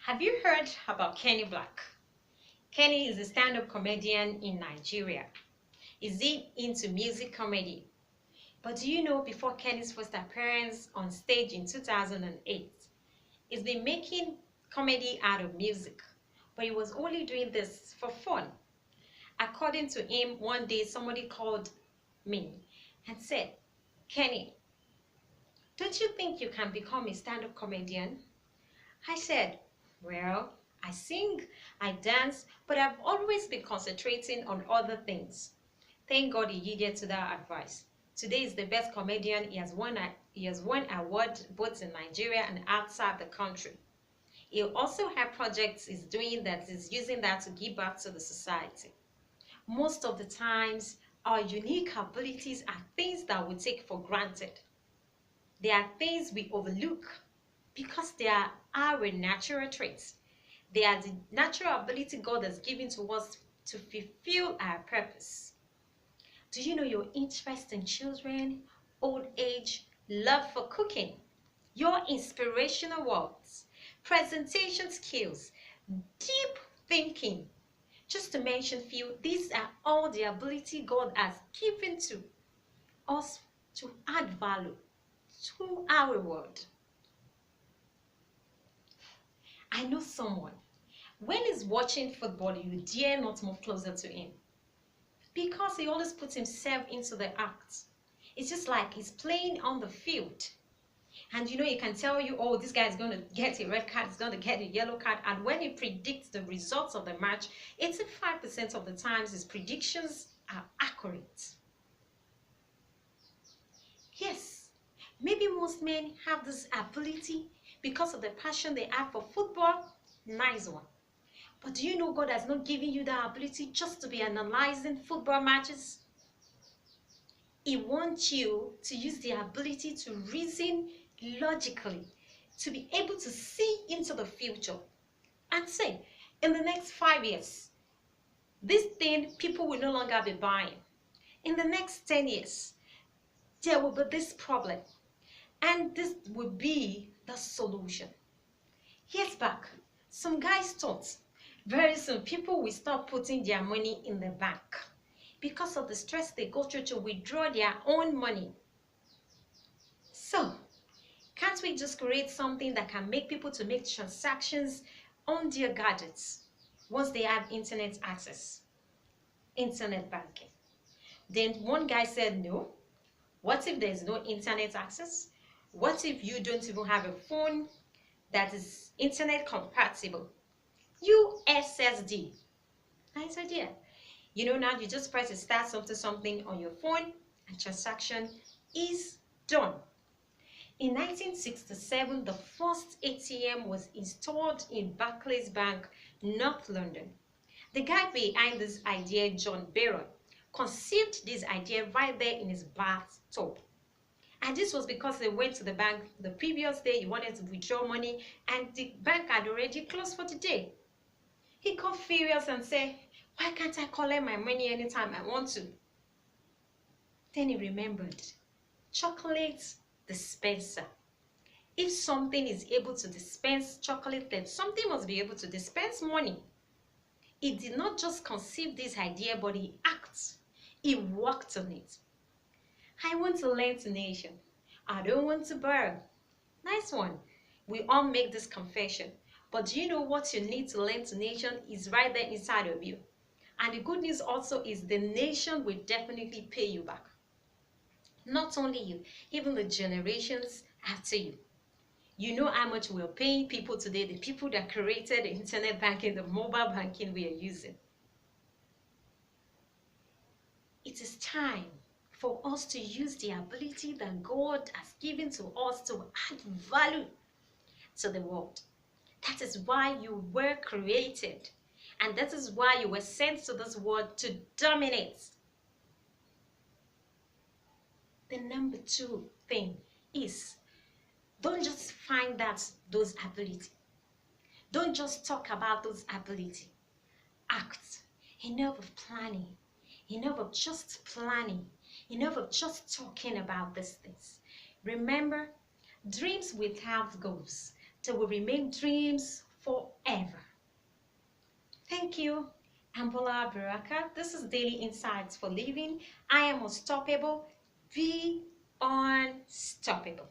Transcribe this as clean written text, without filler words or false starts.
Have you heard about Kenny Blaq? Kenny is a stand-up comedian in Nigeria. Is he into music comedy? But do you know before Kenny's first appearance on stage in 2008, he's been making comedy out of music, but he was only doing this for fun. According to him, one day somebody called me and said, Kenny, don't you think you can become a stand-up comedian? I said, well, I sing, I dance, but I've always been concentrating on other things. Thank God he yielded to that advice. Today is the best comedian. He has won award both in Nigeria and outside the country. He also has projects he's doing that is using that to give back to the society. Most of the times, our unique abilities are things that we take for granted. They are things we overlook because they are our natural traits. They are the natural ability God has given to us to fulfill our purpose. Do you know your interest in children, old age, love for cooking, your inspirational words, presentation skills, deep thinking? Just to mention few, these are all the ability God has given to us to add value to our world. I know someone, when he's watching football, you dare not move closer to him because he always puts himself into the act. It's just like he's playing on the field. And you know, he can tell you, oh, this guy is going to get a red card, he's going to get a yellow card. And when he predicts the results of the match, 85% of the times his predictions are accurate. Yes, maybe most men have this ability because of the passion they have for football. Nice one. But do you know God has not given you that ability just to be analyzing football matches? He wants you to use the ability to reason logically, to be able to see into the future and say, in the next 5 years, this thing people will no longer be buying. In the next 10 years, there will be this problem, and this will be the solution. Years back, some guys thought very soon people will stop putting their money in the bank because of the stress they go through to withdraw their own money. So, can't we just create something that can make people to make transactions on their gadgets once they have internet access, internet banking? Then one guy said, no. What if there's no internet access? What if you don't even have a phone that is internet compatible? USSD. Nice idea. You know, now you just press start something on your phone and transaction is done. In 1967, the first ATM was installed in Barclays Bank, North London. The guy behind this idea, John Beracha, conceived this idea right there in his bathtub. And this was because they went to the bank the previous day. He wanted to withdraw money and the bank had already closed for the day. He got furious and said, why can't I collect my money anytime I want to? Then he remembered, chocolate dispenser. If something is able to dispense chocolate, then something must be able to dispense money. He did not just conceive this idea, but he acts. He worked on it. I want to lend to nation. I don't want to borrow. Nice one. We all make this confession. But do you know what you need to lend to nation is right there inside of you? And the good news also is the nation will definitely pay you back. Not only you, even the generations after you. You know how much we're paying people today, the people that created the internet banking, the mobile banking we are using. It is time for us to use the ability that God has given to us to add value to the world. That is why you were created. And that is why you were sent to this world to dominate. The number 2 thing is, don't just find those abilities. Don't just talk about those abilities. Act. Enough of planning. Enough of just planning. Enough of just talking about these things. Remember, dreams without goals, they will remain dreams Thank you. I'm Bolawa Beracha. This is Daily Insights for Living. I am unstoppable. Be unstoppable.